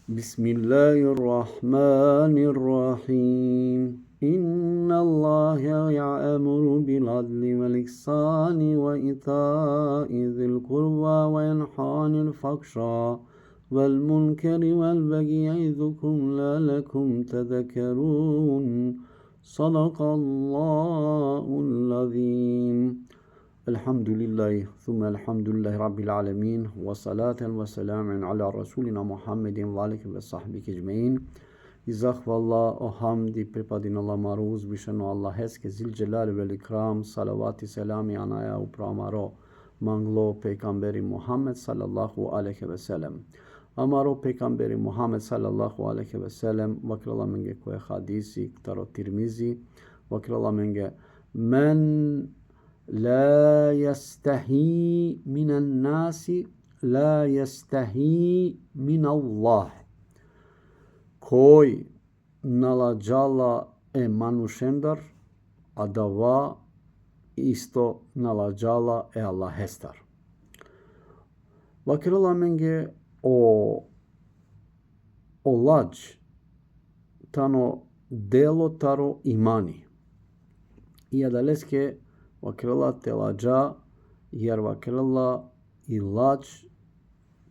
بسم الله الرحمن الرحيم إن الله يأمر بالعدل والإحسان وإيتاء ذي القربى وينهى عن الفحشاء والمنكر والبغي يعظكم لعلكم تذكرون صدق الله العظيم. Elhamdülillahi thumme elhamdülillahi rabbil alemin ve salaten ve selamen ala rasulina Muhammedin ve alike ve sahbike ecmein. I zahvala o hamdi pripadin Allah maro uzvišeno Allaheske zil celal vel ikram, salavati selami anaja upramaro manglo pejgamberi Muhammed sallallahu aleyhi ve sellem. Amaro pejgamberi Muhammed sallallahu aleyhi ve sellem vakrala menge koje hadisi taro Tirmizi vakrala menge men لا يستحي من الناس لا يستحي من الله. Кој наладжала е манушендар, а дава исто наладжала е Аллахестар. Вакрала менге о ладж тано дело таро имани. И адалеске Вакрила теладжа, јер вакрила и ладж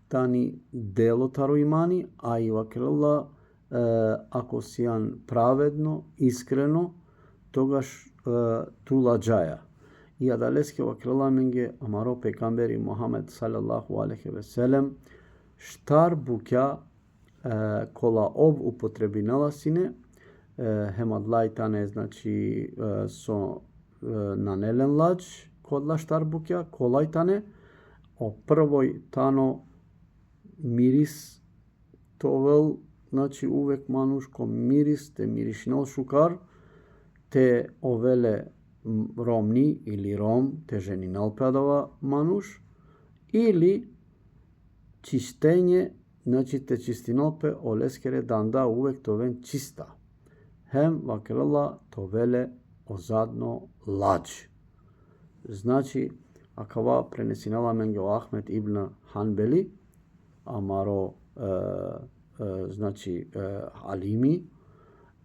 тани дело таро имани, а и вакрила ако сијан праведно, искрено, тогаш ту ладжаја. И адалеске вакрила менге амаро пейгамбери Мухамед салаллаху алейхи ве селем штар букја кола ов употребинала сине хемадлајтане, значи со нанелен ладж кодла штарбукја, колајтане, о првој тано мирис, товел, значи увек мануш ко мирис, те миришнел шукар, те овеле ромни или ром, те женинал педова мануш, или чистење, значи те чистинал пе олескере данда увек товен чиста. Хем вакрела товеле озадно ладж. Значи, акава пренесинала менге Ахмед ибн Ханбели, амаро значи алими,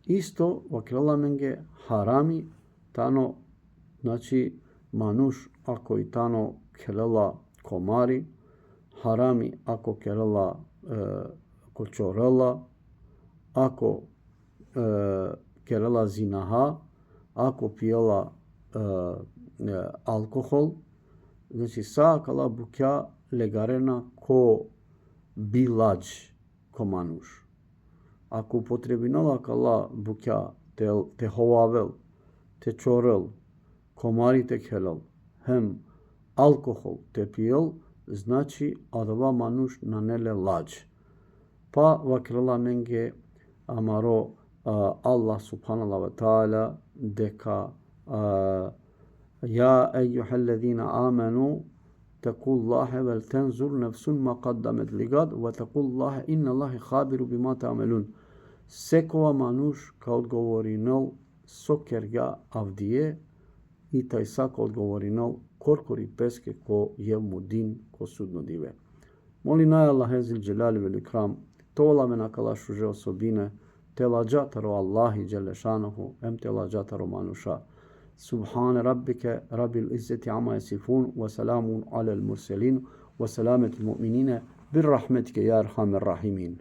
исто вакрела менге харами, тано, значи мануш ако и тано келела комари, харами ако келела кочорела, ако келела зинаха, ако пиела алкохол, значи сакала букја легарена ко биладж ко мануш. Ако употребинала кала букја те ховавел, те чорел, комари те келел, хем алкохол те пиел, значи адава мануш нанеле ладж. Па вакрела менге амаро Allah subhanahu wa ta'ala дека يا أيها الذين آمنوا اتقوا الله ولتنظر نفس ما قدمت لغد واتقوا الله إن الله خبير بما تعملون. Секоја мануш ка одговоринал со керга авдие и тај сака одговоринал коркори песке ко јевмудин ко судно диве. Моли нај Аллах зил джелали вел икрам, тола ме накала шуже особине, теладжатаро Аллахи джеле шанаху, ем теладжатаро мануша. سبحان ربك رب العزة عما يصفون وسلام على المرسلين وسلامة المؤمنين برحمتك يا أرحم الراحمين.